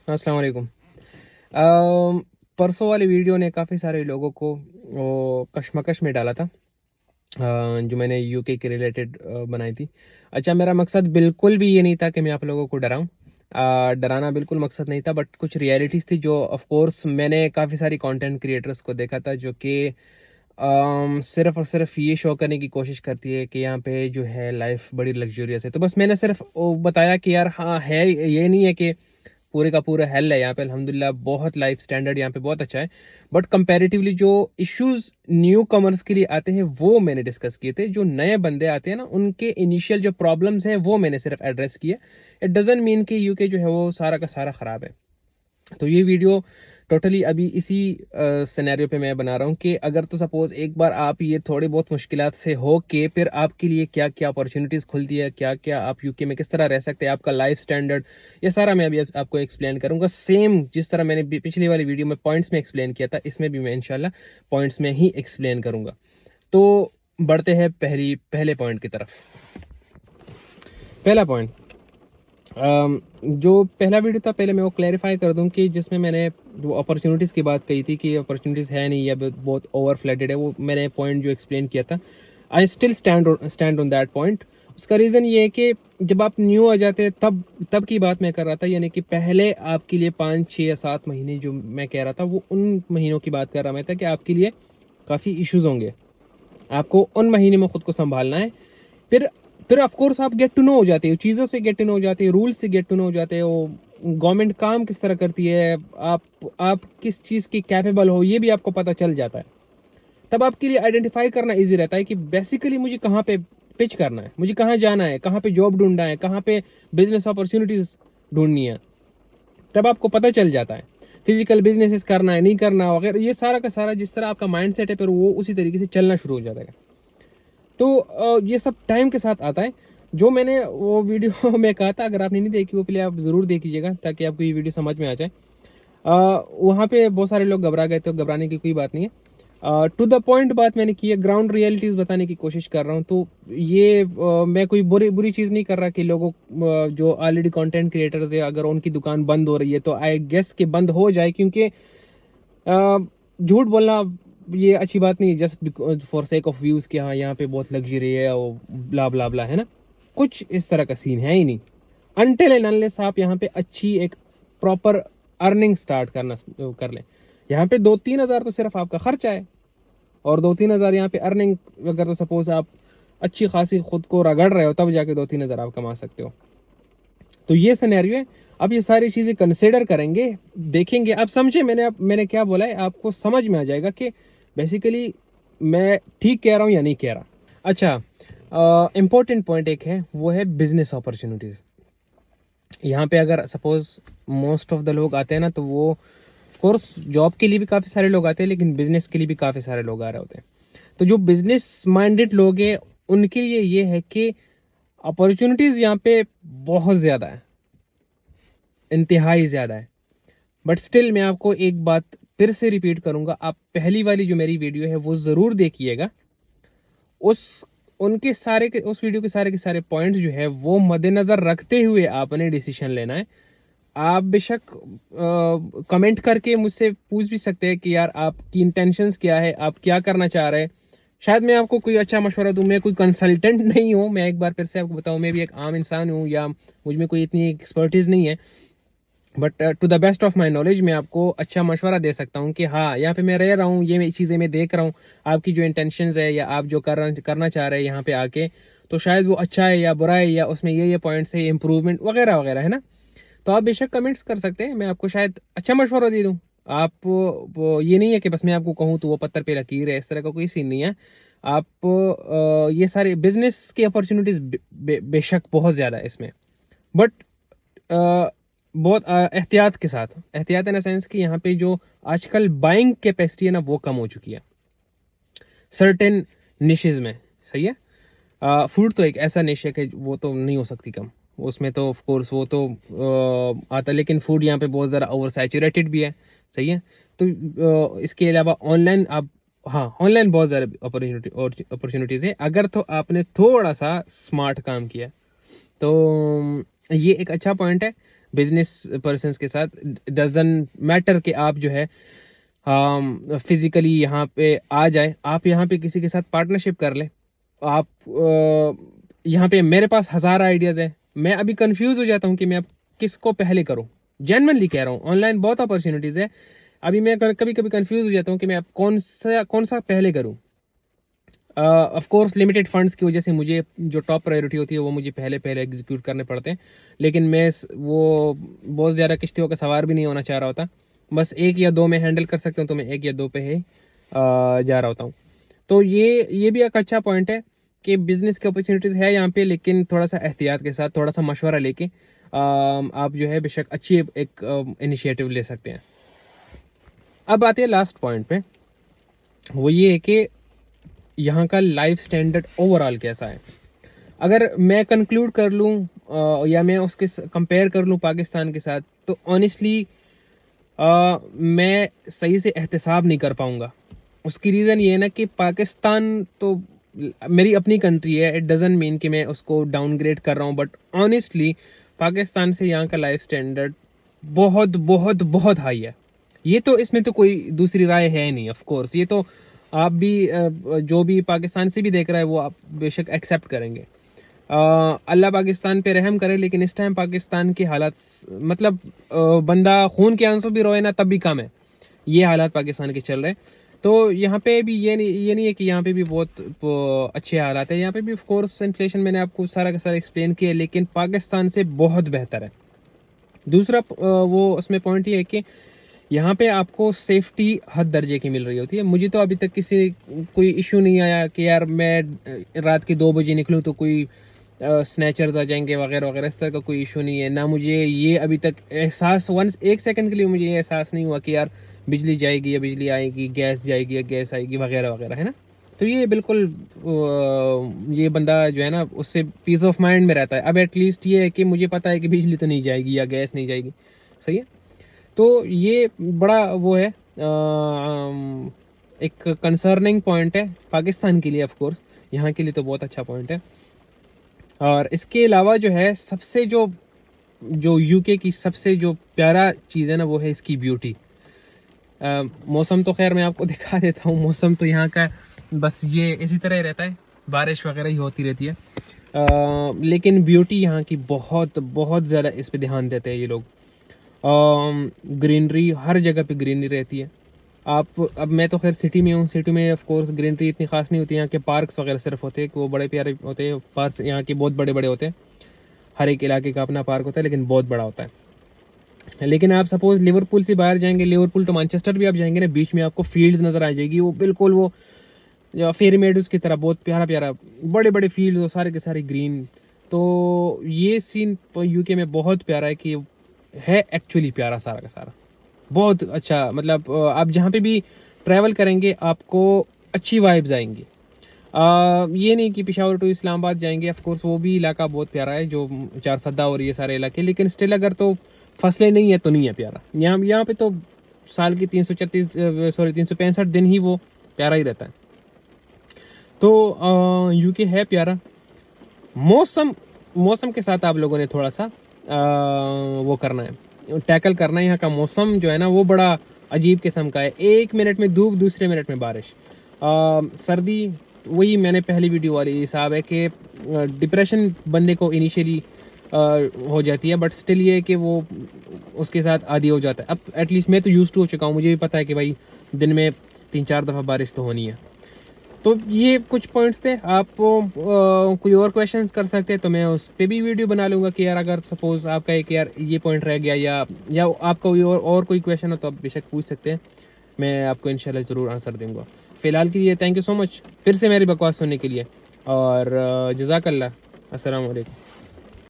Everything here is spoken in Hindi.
अस्सलाम वालेकुम। परसों वाली वीडियो ने काफ़ी सारे लोगों को वो कशमकश में डाला था, जो मैंने यूके के रिलेटेड बनाई थी। अच्छा, मेरा मकसद बिल्कुल भी ये नहीं था कि मैं आप लोगों को डराऊं। डराना बिल्कुल मकसद नहीं था, बट कुछ रियलिटीज़ थी जो ऑफ कोर्स मैंने काफ़ी सारी कंटेंट क्रिएटर्स को देखा था, जो कि सिर्फ और सिर्फ ये शो करने की कोशिश करती है कि यहाँ पे जो है लाइफ बड़ी लग्जूरियस है। तो बस मैंने सिर्फ वो बताया कि यार हाँ है, ये नहीं है कि पूरे का पूरा हेल है यहाँ पे। अल्हम्दुलिल्लाह बहुत लाइफ स्टैंडर्ड यहाँ पे बहुत अच्छा है, बट कंपैरेटिवली जो इश्यूज न्यू कमर्स के लिए आते हैं वो मैंने डिस्कस किए थे। जो नए बंदे आते हैं ना, उनके इनिशियल जो प्रॉब्लम्स हैं वो मैंने सिर्फ एड्रेस किए। इट डजंट मीन कि यूके जो है वो सारा का सारा खराब है। तो ये वीडियो टोटली अभी इसी सिनेरियो पे मैं बना रहा हूँ कि अगर तो सपोज एक बार आप ये थोड़ी बहुत मुश्किलात से हो के फिर आपके लिए क्या क्या अपॉर्चुनिटीज़ खुलती है, क्या क्या आप यूके में किस तरह रह सकते हैं, आपका लाइफ स्टैंडर्ड, ये सारा मैं अभी आपको एक्सप्लेन करूंगा। सेम जिस तरह मैंने पिछली वाली वीडियो में पॉइंट्स में एक्सप्लेन किया था, इसमें भी मैं इंशाल्लाह पॉइंट्स में ही एक्सप्लेन करूंगा। तो बढ़ते हैं पहले पॉइंट की तरफ। पहला पॉइंट, जो पहला वीडियो था पहले मैं वो क्लैरिफाई कर दूं कि जिसमें मैंने जो अपॉर्चुनिटीज़ की बात कही थी कि अपॉर्चुनिटीज़ है नहीं या बहुत ओवर फ्लडेड है, वो मैंने पॉइंट जो एक्सप्लेन किया था, I still stand on that point. उसका रीज़न ये है कि जब आप न्यू आ जाते हैं तब तब की बात मैं कर रहा था, यानी कि पहले आपके लिए 5 6 या 7 महीने जो मैं कह रहा था वो उन महीनों की बात कर रहा मैं था कि आपके लिए काफ़ी इश्यूज होंगे, आपको उन महीने में खुद को संभालना है। फिर फिर ऑफ कोर्स आप गेट टू नो हो जाते हो, चीज़ों से गेट टू नो हो जाते हो, रूल्स से गेट टू नो हो जाते हो, गवर्नमेंट काम किस तरह करती है, आप किस चीज़ की कैपेबल हो ये भी आपको पता चल जाता है। तब आपके लिए आइडेंटिफाई करना इजी रहता है कि बेसिकली मुझे कहाँ पे पिच करना है, मुझे कहाँ जाना है, कहाँ पे जॉब ढूंढना है, कहाँ पे बिजनेस अपॉर्चुनिटीज ढूंढनी है। तब आपको पता चल जाता है फिजिकल बिजनेसेस करना है नहीं करना वगैरह, ये सारा का सारा जिस तरह आपका माइंड सेट है फिर वो उसी तरीके से चलना शुरू हो जाता है। तो ये सब टाइम के साथ आता है। जो मैंने वो वीडियो में कहा था, अगर आपने नहीं देखी वो, पहले आप ज़रूर देखिएगा ताकि आपको ये वीडियो समझ में आ जाए। वहाँ पे बहुत सारे लोग घबरा गए, तो घबराने की कोई बात नहीं है। टू द पॉइंट बात मैंने की है, ग्राउंड रियलिटीज़ बताने की कोशिश कर रहा हूँ। तो ये मैं कोई बुरी बुरी चीज़ नहीं कर रहा कि लोगों जो ऑलरेडी कंटेंट क्रिएटर्स है अगर उनकी दुकान बंद हो रही है तो आई गेस कि बंद हो जाए, क्योंकि झूठ बोलना ये अच्छी बात नहीं, just for sake of views कि हाँ यहाँ पे बहुत लग्जरी है और ब्ला ब्ला ब्ला, है ना। कुछ इस तरह का सीन है ही नहीं। अनटिल एंड अनलेस आप यहाँ पे अच्छी एक प्रॉपर अर्निंग स्टार्ट करना कर लें। यहाँ पे 2-3 हज़ार तो सिर्फ आपका खर्चा है, और 2-3 हज़ार यहाँ पे अर्निंग, अगर तो सपोज आप अच्छी खासी खुद को रगड़ रहे हो तब जाके 2-3 हज़ार आप कमा सकते हो। तो ये सिनेरियो है। अब ये सारी चीज़ें कंसिडर करेंगे, देखेंगे। अब समझे मैंने क्या बोला है, आपको समझ में आ जाएगा कि बेसिकली मैं ठीक कह रहा हूँ या नहीं कह रहा। अच्छा, इम्पोर्टेंट पॉइंट एक है, वो है बिजनेस अपॉर्चुनिटीज़। यहाँ पे अगर सपोज मोस्ट ऑफ द लोग आते हैं ना, तो वो कोर्स जॉब के लिए भी काफ़ी सारे लोग आते हैं, लेकिन बिजनेस के लिए भी काफ़ी सारे लोग आ रहे होते हैं। तो जो बिजनेस माइंडेड लोग हैं उनके लिए ये है कि अपॉर्चुनिटीज़ यहाँ पे बहुत ज़्यादा है, इंतहाई ज़्यादा है। बट स्टिल मैं आपको एक बात फिर से रिपीट करूंगा, आप पहली वाली जो मेरी वीडियो है वो ज़रूर देखिएगा। उस उनके सारे के उस वीडियो के सारे पॉइंट्स जो है वो मद्देनज़र रखते हुए आपने डिसीजन लेना है। आप बेशक कमेंट करके मुझसे पूछ भी सकते हैं कि यार आपकी इंटेंशंस क्या है, आप क्या करना चाह रहे हैं। शायद मैं आपको कोई अच्छा मशवरा दूं, मैं कोई कंसल्टेंट नहीं हूं, मैं एक बार फिर से आपको बताऊं, मैं भी एक आम इंसान हूं, या मुझ में कोई इतनी एक्सपर्टीज नहीं है। But to the best of my knowledge मैं आपको अच्छा मशवरा दे सकता हूँ कि हाँ यहाँ पे मैं रह रहा हूँ, ये चीज़ें मैं देख रहा हूँ, आपकी जो इंटेंशंस है या आप जो करना चाह रहे हैं यहाँ पे आके, तो शायद वो अच्छा है या बुरा है, या उसमें ये पॉइंट्स है, इम्प्रूवमेंट वगैरह वगैरह, है ना। तो आप बेशक कमेंट्स कर सकते हैं, मैं आपको शायद अच्छा मशवरा दे दूँ। आप ये नहीं है कि बस मैं आपको कहूँ तो वो पत्थर पे लकीर है, इस तरह का कोई सीन नहीं है। आप ये सारे बिजनेस की अपॉर्चुनिटीज़ बेशक बहुत ज़्यादा है इसमें, बट बहुत एहतियात के साथ, एहतियात इन सेंस कि यहाँ पे जो आजकल बाइंग कैपेसिटी है ना वो कम हो चुकी है सर्टेन निशेज में। सही है। फूड तो एक ऐसा निश है कि वो तो नहीं हो सकती कम, उसमें तो ऑफ कोर्स वो तो आता है, लेकिन फूड यहाँ पे बहुत ज़्यादा ओवर सैचुरेटेड भी है। सही है। तो इसके अलावा ऑनलाइन आप, हाँ ऑनलाइन बहुत ज़्यादा अपॉर्चुनिटीज़ है अगर तो आपने थोड़ा सा स्मार्ट काम किया। तो ये एक अच्छा पॉइंट है। बिजनेस पर्सनस के साथ। डजंट मैटर कि आप जो है फिजिकली यहाँ पे आ जाए, आप यहाँ पे किसी के साथ पार्टनरशिप कर ले। आप यहाँ पे मेरे पास 1000 आइडियाज़ हैं, मैं अभी कंफ्यूज हो जाता हूँ कि मैं अब किसको पहले करूँ। जेन्युइनली कह रहा हूँ, ऑनलाइन बहुत अपॉर्चुनिटीज़ है, अभी मैं कभी कभी कंफ्यूज हो जाता हूँ कि मैं अब कौन सा पहले करूँ। ऑफ कोर्स लिमिटेड फंड्स की वजह से मुझे जो टॉप प्रायोरिटी होती है वो मुझे पहले एग्जीक्यूट करने पड़ते हैं, लेकिन मैं वो बहुत ज़्यादा किश्तियों का सवार भी नहीं होना चाह रहा होता। बस एक या दो में हैंडल कर सकता हूँ, तो मैं एक या दो पे ही जा रहा होता हूँ। तो ये भी एक अच्छा पॉइंट है कि बिजनेस की अपॉर्चुनिटीज़ है यहाँ पे, लेकिन थोड़ा सा एहतियात के साथ, थोड़ा सा मशवरा लेके आप जो है बेशक अच्छी एक इनिशिएटिव ले सकते हैं। अब आते हैं लास्ट पॉइंट पे, वो ये है कि यहाँ का लाइफ स्टैंडर्ड ओवरऑल कैसा है। अगर मैं कंक्लूड कर लूँ या मैं उसके कंपेयर कर लूँ पाकिस्तान के साथ, तो ऑनेस्टली मैं सही से एहतसाब नहीं कर पाऊँगा। उसकी रीज़न ये है ना कि पाकिस्तान तो मेरी अपनी कंट्री है, इट डजंट मीन कि मैं उसको डाउनग्रेड कर रहा हूँ, बट ऑनेस्टली पाकिस्तान से यहाँ का लाइफ स्टैंडर्ड बहुत बहुत बहुत हाई है। ये तो इसमें तो कोई दूसरी राय है नहीं। ऑफ कोर्स ये तो आप भी जो भी पाकिस्तान से भी देख रहा है वो आप बेशक एक्सेप्ट करेंगे। अल्लाह पाकिस्तान पे रहम करे, लेकिन इस टाइम पाकिस्तान की हालात मतलब बंदा खून के आंसू भी रोए ना तब भी कम है, ये हालात पाकिस्तान के चल रहे हैं। तो यहाँ पे भी ये नहीं है कि यहाँ पे भी बहुत अच्छे हालात है। यहाँ पे भी ऑफ कोर्स इन्फ्लेशन मैंने आपको सारा का सारा एक्सप्लेन किया, लेकिन पाकिस्तान से बहुत बेहतर है। दूसरा वो उसमें पॉइंट ये है कि यहाँ पे आपको सेफ्टी हद दर्जे की मिल रही होती है। मुझे तो अभी तक कोई इशू नहीं आया कि यार मैं रात के 2 बजे निकलूँ तो कोई स्नैचर्स आ जाएंगे वगैरह वगैरह, इस तरह का कोई इशू नहीं है ना। मुझे ये अभी तक एहसास एक सेकंड के लिए मुझे ये एहसास नहीं हुआ कि यार बिजली जाएगी या बिजली आएगी, गैस जाएगी या गैस आएगी वगैरह वगैरह, है ना। तो ये बिल्कुल ये बंदा जो है ना उससे पीस ऑफ माइंड में रहता है। अब एटलीस्ट ये है कि मुझे पता है कि बिजली तो नहीं जाएगी या गैस नहीं जाएगी, सही है। तो ये बड़ा वो है एक कंसर्निंग पॉइंट है पाकिस्तान के लिए। ऑफ कोर्स यहाँ के लिए तो बहुत अच्छा पॉइंट है। और इसके अलावा जो है सबसे जो यूके की सबसे जो प्यारा चीज़ है ना वो है इसकी ब्यूटी। मौसम तो खैर मैं आपको दिखा देता हूँ। मौसम तो यहाँ का बस ये इसी तरह रहता है, बारिश वगैरह ही होती रहती है, लेकिन ब्यूटी यहाँ की बहुत बहुत ज़्यादा इस पे ध्यान देते हैं ये लोग। ग्रीनरी हर जगह पे ग्रीनरी रहती है। अब मैं तो खैर सिटी में हूँ, सिटी में ऑफ कोर्स ग्रीनरी इतनी खास नहीं होती। यहाँ के पार्क्स वगैरह सिर्फ होते हैं कि वो बड़े प्यारे होते हैं। पार्क्स यहाँ के बहुत बड़े बड़े होते हैं, हर एक इलाके का अपना पार्क होता है, लेकिन बहुत बड़ा होता है। लेकिन आप सपोज लिवरपूल से बाहर जाएंगे, लिवरपूल टू मैनचेस्टर भी आप जाएंगे ना, बीच में आपको फील्ड्स नज़र आ जाएगी, वो बिल्कुल वो फेरी मेडोज की तरह बहुत प्यारा प्यारा बड़े बड़े फील्ड्स, वो सारे के सारे ग्रीन। तो ये सीन यूके में बहुत प्यारा है कि है एक्चुअली प्यारा सारा का सारा, बहुत अच्छा। मतलब आप जहाँ पे भी ट्रैवल करेंगे आपको अच्छी वाइब्स आएंगी। ये नहीं कि पेशावर टू इस्लामाबाद जाएंगे, ऑफ कोर्स वो भी इलाका बहुत प्यारा है, जो चारसद्दा और ये सारे इलाके, लेकिन स्टिल अगर तो फसलें नहीं है तो नहीं है प्यारा। यहाँ पे तो साल की 365 दिन ही वो प्यारा ही रहता है। तो यूके है प्यारा। मौसम के साथ आप लोगों ने थोड़ा सा वो करना है, टैकल करना है। यहाँ का मौसम जो है ना वो बड़ा अजीब किस्म का है, 1 मिनट में धूप, दूसरे मिनट में बारिश। सर्दी वही मैंने पहली वीडियो वाली हिसाब है कि डिप्रेशन बंदे को इनिशियली हो जाती है, बट स्टिल ये है कि वो उसके साथ आदी हो जाता है। अब एटलीस्ट मैं तो यूज्ड टू हो चुका हूँ, मुझे भी पता है कि भाई दिन में 3-4 दफ़ा बारिश तो होनी है। तो ये कुछ पॉइंट्स थे। आप कोई और क्वेश्चंस कर सकते हैं तो मैं उस पर भी वीडियो बना लूँगा कि यार अगर सपोज आपका एक यार ये पॉइंट रह गया या आपका कोई और कोई क्वेश्चन हो तो आप बेशक पूछ सकते हैं, मैं आपको इंशाल्लाह ज़रूर आंसर दूँगा। फ़िलहाल के लिए थैंक यू सो मच फिर से मेरी बकवास सुनने के लिए, और जज़ाकल्लाह। अस्सलाम वालेकुम।